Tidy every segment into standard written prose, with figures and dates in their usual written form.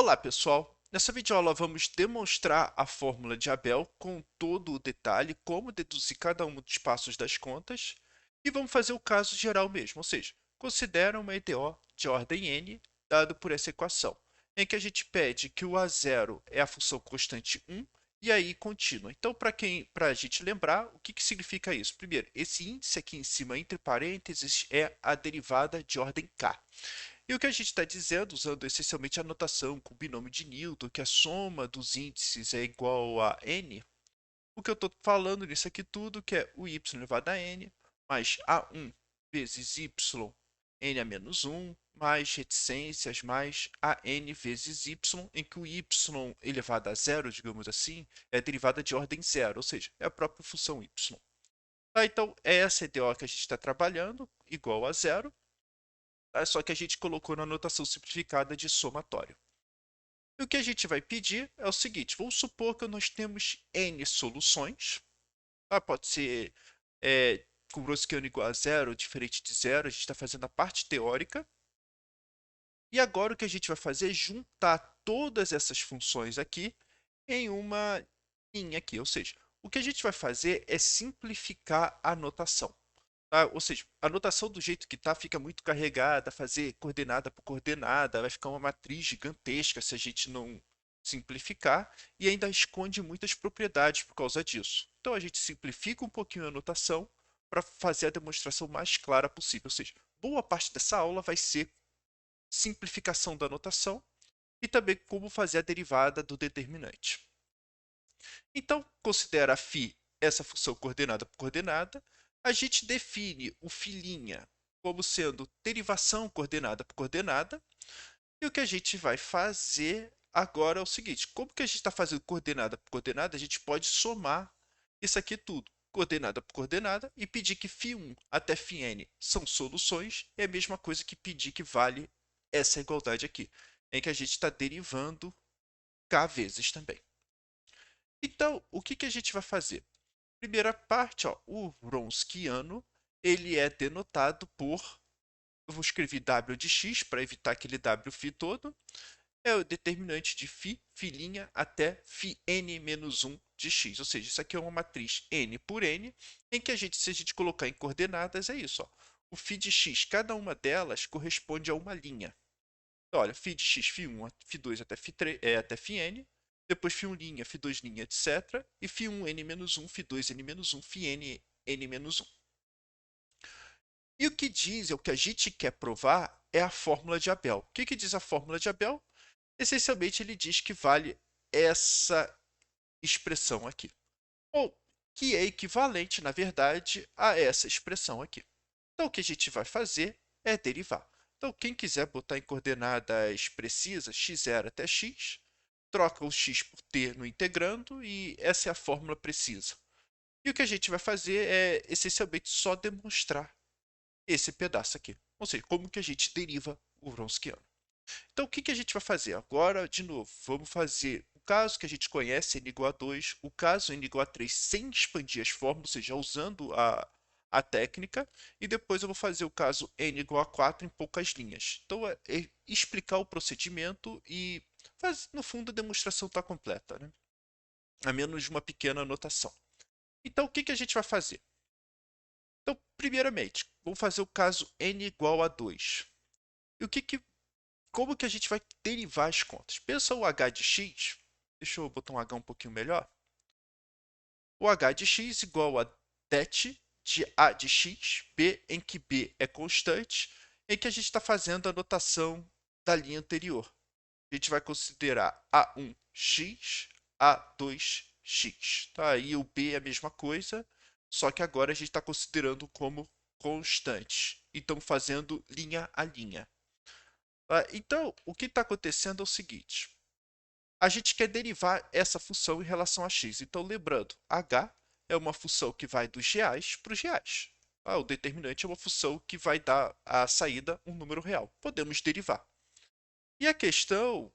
Olá, pessoal! Nessa videoaula vamos demonstrar a fórmula de Abel com todo o detalhe, como deduzir cada um dos passos das contas, e vamos fazer o caso geral mesmo, ou seja, considera uma EDO de ordem n dado por essa equação, em que a gente pede que o A0 é a função constante 1 e aí contínua. Então, para a gente lembrar, o que significa isso? Primeiro, esse índice aqui em cima, entre parênteses, é a derivada de ordem k. E o que a gente está dizendo, usando essencialmente a notação com o binômio de Newton, que a soma dos índices é igual a n, o que eu estou falando nisso aqui tudo, que é o y elevado a n, mais a1 vezes y, n a menos 1, mais reticências, mais a n vezes y, em que o y elevado a zero, digamos assim, é a derivada de ordem zero, ou seja, é a própria função y. Tá, então, é essa EDO que a gente está trabalhando, igual a zero, só que a gente colocou na notação simplificada de somatório. E o que a gente vai pedir é o seguinte: vamos supor que nós temos n soluções. Pode ser com Browskiano igual a zero, diferente de zero. A gente está fazendo a parte teórica. E agora o que a gente vai fazer é juntar todas essas funções aqui em uma linha aqui. Ou seja, o que a gente vai fazer é simplificar a notação. Tá? Ou seja, a notação do jeito que está fica muito carregada, fazer coordenada por coordenada, vai ficar uma matriz gigantesca se a gente não simplificar e ainda esconde muitas propriedades por causa disso. Então a gente simplifica um pouquinho a notação para fazer a demonstração mais clara possível. Ou seja, boa parte dessa aula vai ser simplificação da notação e também como fazer a derivada do determinante. Então, considera φ essa função coordenada por coordenada. A gente define o φ' como sendo derivação coordenada por coordenada. E o que a gente vai fazer agora é o seguinte: como que a gente está fazendo coordenada por coordenada, a gente pode somar isso aqui tudo, coordenada por coordenada, e pedir que φ1 até φn são soluções, é a mesma coisa que pedir que vale essa igualdade aqui, em que a gente está derivando k vezes também. Então, o que a gente vai fazer? Primeira parte, ó, o Wronskiano, ele é denotado por, eu vou escrever w de x para evitar aquele w' todo, é o determinante de φ' até φn menos 1 de x. Ou seja, isso aqui é uma matriz n por n, em que se a gente colocar em coordenadas, é isso. Ó. O φ de x, cada uma delas corresponde a uma linha. Então, olha, φ de x, φ1, φ2 até φ3, até φn, depois φ1', φ2', etc. E φ1n-1, φ2n-1, φn n-1. E o que diz, o que a gente quer provar, é a fórmula de Abel. O que diz a fórmula de Abel? Essencialmente, ele diz que vale essa expressão aqui. Ou que é equivalente, na verdade, a essa expressão aqui. Então, o que a gente vai fazer é derivar. Então, quem quiser botar em coordenadas precisas, x0 até x, troca o x por t no integrando e essa é a fórmula precisa. E o que a gente vai fazer é, essencialmente, só demonstrar esse pedaço aqui. Ou seja, como que a gente deriva o Wronskiano. Então, o que a gente vai fazer? Agora, de novo, vamos fazer o caso que a gente conhece, n igual a 2, o caso n igual a 3, sem expandir as fórmulas, ou seja, usando a técnica, e depois eu vou fazer o caso n igual a 4 em poucas linhas. Então, é explicar o procedimento e, no fundo, a demonstração está completa, né? A menos uma pequena anotação. Então, o que a gente vai fazer? Então, primeiramente, vamos fazer o caso n igual a 2. E como que a gente vai derivar as contas? Pensa o h de x, deixa eu botar um h um pouquinho melhor. O h de x igual a det de a de x, b em que b é constante, em que a gente está fazendo a notação da linha anterior. A gente vai considerar a1x, a2x. Tá? E o b é a mesma coisa, só que agora a gente está considerando como constante. Então, fazendo linha a linha. Então, o que está acontecendo é o seguinte. A gente quer derivar essa função em relação a x. Então, lembrando, h é uma função que vai dos reais para os reais. O determinante é uma função que vai dar à saída um número real. Podemos derivar. E a questão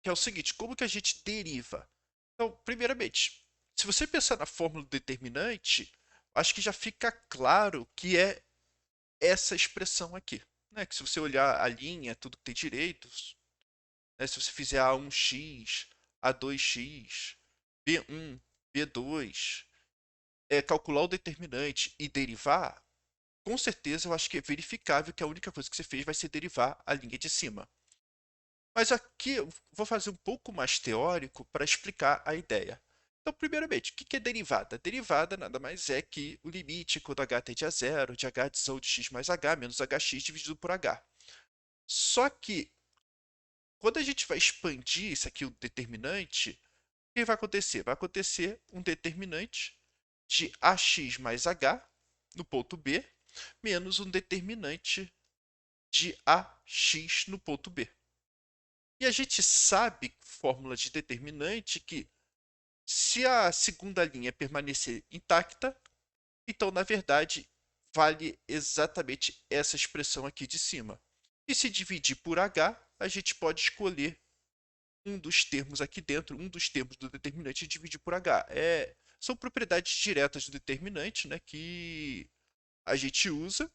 que é o seguinte, como que a gente deriva? Então, primeiramente, se você pensar na fórmula do determinante, acho que já fica claro que é essa expressão aqui. Né? Que se você olhar a linha, tudo que tem direitos, né? Se você fizer A1x, A2x, B1, B2, calcular o determinante e derivar, com certeza eu acho que é verificável que a única coisa que você fez vai ser derivar a linha de cima. Mas aqui eu vou fazer um pouco mais teórico para explicar a ideia. Então, primeiramente, o que é derivada? Derivada nada mais é que o limite quando h tende a zero de h adição de x mais h menos hx dividido por h. Só que, quando a gente vai expandir isso aqui, o determinante, o que vai acontecer? Vai acontecer um determinante de ax mais h no ponto B, menos um determinante de ax no ponto B. E a gente sabe, fórmula de determinante, que se a segunda linha permanecer intacta, então, na verdade, vale exatamente essa expressão aqui de cima. E se dividir por h, a gente pode escolher um dos termos aqui dentro, um dos termos do determinante e dividir por h. São propriedades diretas do determinante, né, que a gente usa.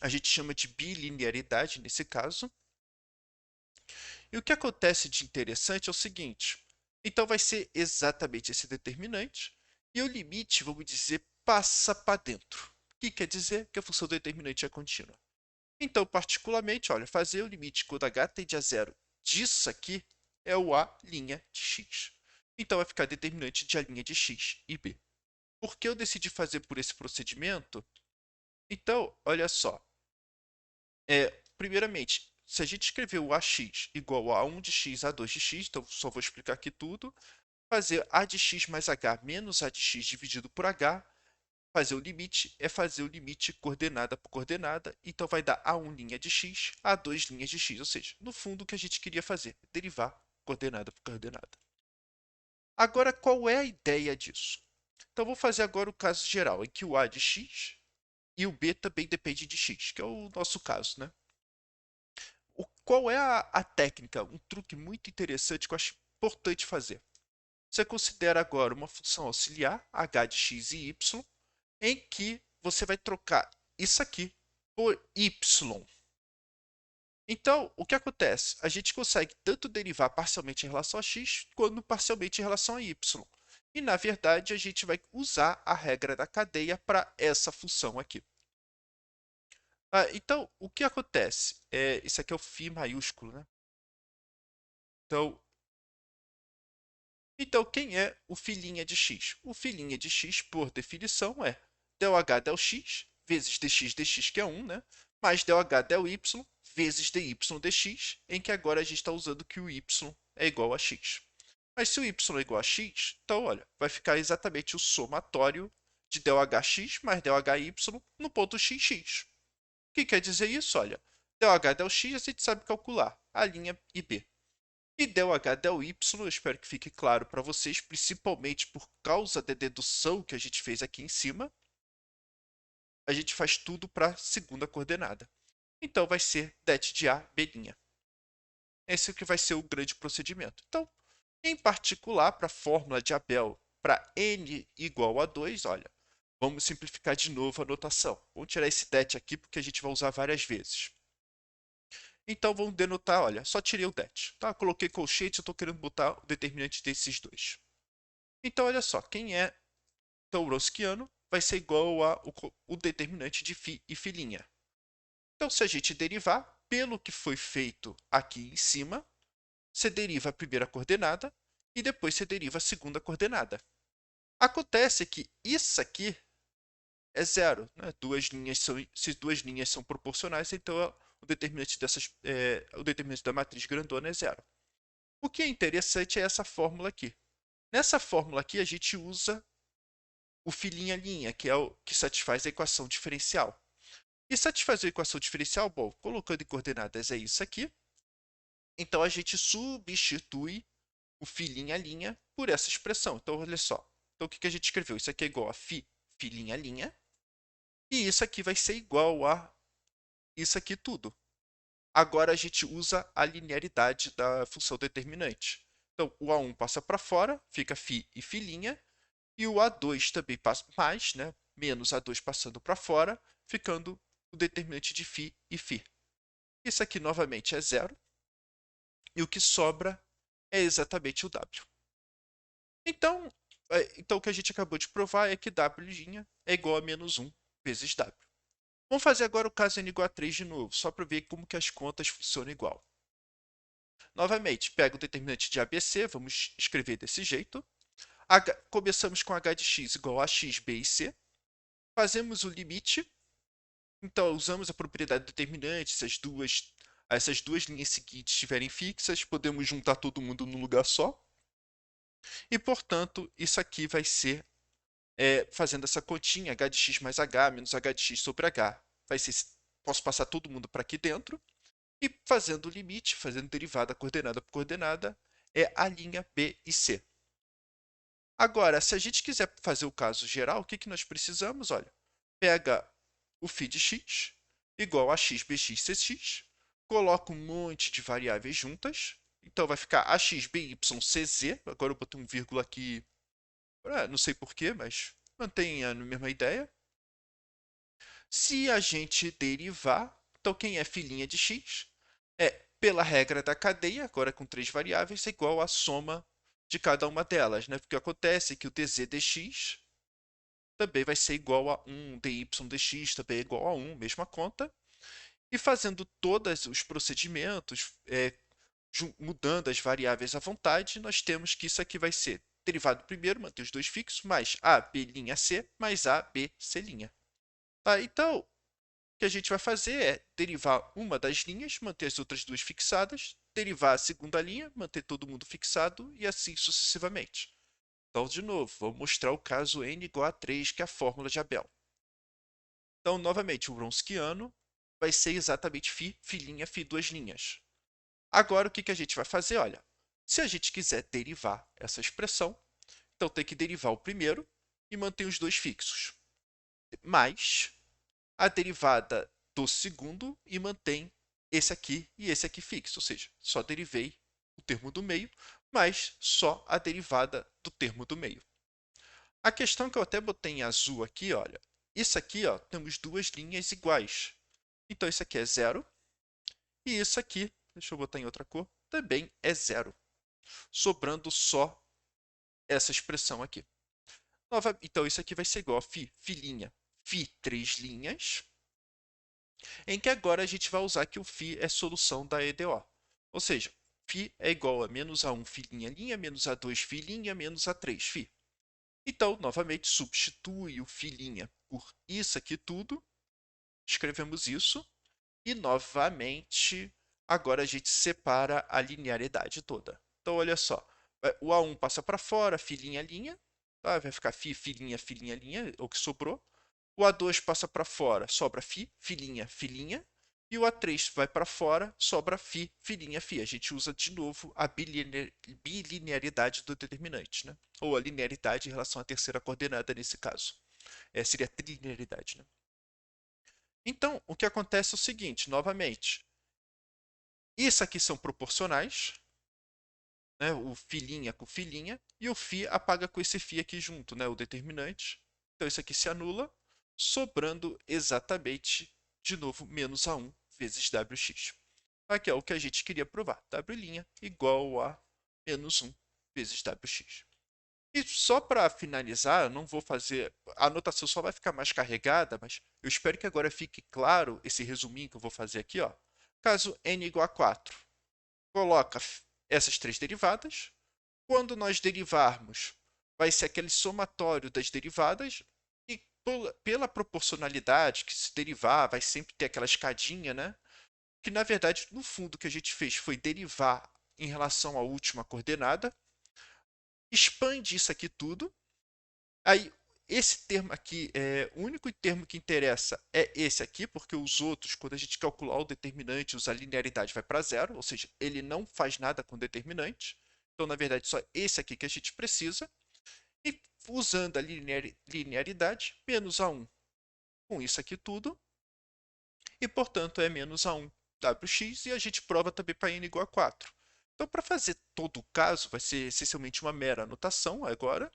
A gente chama de bilinearidade nesse caso. E o que acontece de interessante é o seguinte: então vai ser exatamente esse determinante, e o limite, vamos dizer, passa para dentro. O que quer dizer? Que a função determinante é contínua. Então, particularmente, olha, fazer o limite quando h tende a zero disso aqui é o a' de x. Então, vai ficar determinante de a' de x e b. Por que eu decidi fazer por esse procedimento? Então, olha só. Primeiramente, se a gente escrever o ax igual a 1 de x a 2 de x, então só vou explicar aqui tudo, fazer a de x mais h menos a de x dividido por h, fazer o limite é fazer o limite coordenada por coordenada, então vai dar a1 linha de x, a 2 linhas de x, ou seja, no fundo o que a gente queria fazer, derivar coordenada por coordenada. Agora, qual é a ideia disso? Então, vou fazer agora o caso geral, em que o a de x e o b também depende de x, que é o nosso caso, né? Qual é a técnica? Um truque muito interessante que eu acho importante fazer. Você considera agora uma função auxiliar, h de x e y, em que você vai trocar isso aqui por y. Então, o que acontece? A gente consegue tanto derivar parcialmente em relação a x, quanto parcialmente em relação a y. E, na verdade, a gente vai usar a regra da cadeia para essa função aqui. Então, o que acontece? Isso aqui é o φ maiúsculo, né? Então, quem é o filhinha de x? O filhinha de x, por definição, é ΔH ΔX vezes dx dx, que é 1, né? Mais ΔH ΔY vezes dy dx, em que agora a gente está usando que o y é igual a x. Mas se o y é igual a x, então, olha, vai ficar exatamente o somatório de ΔHx mais ΔHy no ponto xx. O que quer dizer isso? Olha, ΔH ΔX a gente sabe calcular, a linha e b. E ΔH ΔY, eu espero que fique claro para vocês, principalmente por causa da dedução que a gente fez aqui em cima, a gente faz tudo para a segunda coordenada. Então, vai ser det de A, B'. Esse é o que vai ser o grande procedimento. Então, em particular, para a fórmula de Abel para n igual a 2, olha, vamos simplificar de novo a notação. Vamos tirar esse det aqui porque a gente vai usar várias vezes. Então, vamos denotar, olha, só tirei o det. Tá? Coloquei colchete, eu estou querendo botar o determinante desses dois. Então, olha só, quem é Tauronskiano vai ser igual ao determinante de φ e filhinha. Então, se a gente derivar, pelo que foi feito aqui em cima, você deriva a primeira coordenada e depois você deriva a segunda coordenada. Acontece que isso aqui é zero, né? Se duas linhas são proporcionais, então o determinante o determinante da matriz grandona é zero. O que é interessante é essa fórmula aqui. Nessa fórmula aqui, a gente usa o filhinha-linha, que é o que satisfaz a equação diferencial. E satisfazer a equação diferencial, bom, colocando em coordenadas é isso aqui. Então, a gente substitui o filhinha-linha por essa expressão. Então, olha só. Então, o que a gente escreveu? Isso aqui é igual a filhinha-linha. E isso aqui vai ser igual a isso aqui tudo. Agora, a gente usa a linearidade da função determinante. Então, o A1 passa para fora, fica φ e filhinha. E o A2 também passa mais, né? Menos A2 passando para fora, ficando o determinante de φ e φ. Isso aqui novamente é zero. e o que sobra é exatamente o W. Então, então o que a gente acabou de provar é que W' é igual a menos 1 vezes W. Vamos fazer agora o caso n igual a 3 de novo, só para ver como que as contas funcionam igual. Novamente, pega o determinante de ABC, vamos escrever desse jeito. Começamos com h de x igual a x, b e c. Fazemos o limite. Então, usamos a propriedade do determinante, se essas duas linhas seguintes estiverem fixas, podemos juntar todo mundo num lugar só. E, portanto, isso aqui vai ser, fazendo essa continha, h de x mais h menos h de x sobre h. Vai ser, posso passar todo mundo para aqui dentro. E fazendo o limite, fazendo derivada coordenada por coordenada, é a linha B e C. Agora, se a gente quiser fazer o caso geral, o que, que nós precisamos? Olha, pega o φ de x igual a x, bx, cx, coloca um monte de variáveis juntas, então vai ficar ax, by, cz, agora eu botei um vírgula aqui, não sei porquê, mas mantenha a mesma ideia. Se a gente derivar, então quem é filhinha de x é, pela regra da cadeia, agora com três variáveis, é igual à soma de cada uma delas, né? Porque acontece que o dz dx também vai ser igual a 1, dy dx também é igual a 1, mesma conta. E fazendo todos os procedimentos, mudando as variáveis à vontade, nós temos que isso aqui vai ser derivado primeiro, manter os dois fixos, mais a, b', c, mais a, b, c'. Tá? Então, o que a gente vai fazer é derivar uma das linhas, manter as outras duas fixadas, derivar a segunda linha, manter todo mundo fixado e assim sucessivamente. Então, de novo, vou mostrar o caso n igual a 3, que é a fórmula de Abel. Então, novamente, o Wronskiano vai ser exatamente φ, φ', duas linhas. Agora, o que a gente vai fazer? Olha, se a gente quiser derivar essa expressão, então tem que derivar o primeiro e manter os dois fixos. Mais a derivada do segundo e mantém esse aqui e esse aqui fixo. Ou seja, só derivei o termo do meio, mais só a derivada do termo do meio. A questão que eu até botei em azul aqui, olha, isso aqui, ó, temos duas linhas iguais. Então, isso aqui é zero. E isso aqui, deixa eu botar em outra cor, também é zero. Sobrando só essa expressão aqui. Então, isso aqui vai ser igual a φ, φ, três linhas, em que agora a gente vai usar que o φ é solução da EDO. Ou seja, φ é igual a menos a1 φ', menos a2 φ', menos a 3 φ. Então, novamente, substitui o φ' por isso aqui tudo, escrevemos isso, e novamente, agora a gente separa a linearidade toda. Então, olha só, o A1 passa para fora, filhinha, linha, tá? Vai ficar φ, filhinha, filhinha, linha, o que sobrou. O A2 passa para fora, sobra φ, filhinha, filhinha. E o A3 vai para fora, sobra φ, filhinha, φ. A gente usa de novo a bilinearidade do determinante, né? Ou a linearidade em relação à terceira coordenada nesse caso. Seria a trilinearidade, né? Então, o que acontece é o seguinte, novamente. Isso aqui são proporcionais, né? O filhinha com filhinha, e o φ apaga com esse φ aqui junto, né? O determinante. Então, isso aqui se anula, sobrando exatamente, de novo, menos a1 vezes wx. Aqui é o que a gente queria provar. W' igual a menos 1 vezes wx. E só para finalizar, eu não vou fazer... A anotação só vai ficar mais carregada, mas eu espero que agora fique claro esse resuminho que eu vou fazer aqui, ó. Caso n igual a 4, coloca essas três derivadas. Quando nós derivarmos, vai ser aquele somatório das derivadas. E pela proporcionalidade, que se derivar vai sempre ter aquela escadinha, né? Que na verdade, no fundo, o que a gente fez foi derivar em relação à última coordenada. Expande isso aqui tudo. Aí, esse termo aqui, o único termo que interessa é esse aqui, porque os outros, quando a gente calcular o determinante, a linearidade vai para zero, ou seja, ele não faz nada com o determinante. Então, na verdade, só esse aqui que a gente precisa. E usando a linearidade, menos a1 com isso aqui tudo. E, portanto, é menos a1 wx, e a gente prova também para n igual a 4. Então, para fazer todo o caso, vai ser essencialmente uma mera anotação agora.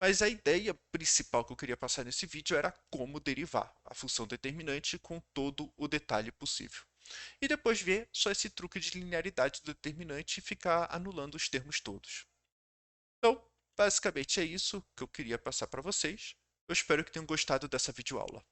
Mas a ideia principal que eu queria passar nesse vídeo era como derivar a função determinante com todo o detalhe possível. e depois ver só esse truque de linearidade do determinante e ficar anulando os termos todos. Então, basicamente é isso que eu queria passar para vocês. Eu espero que tenham gostado dessa videoaula.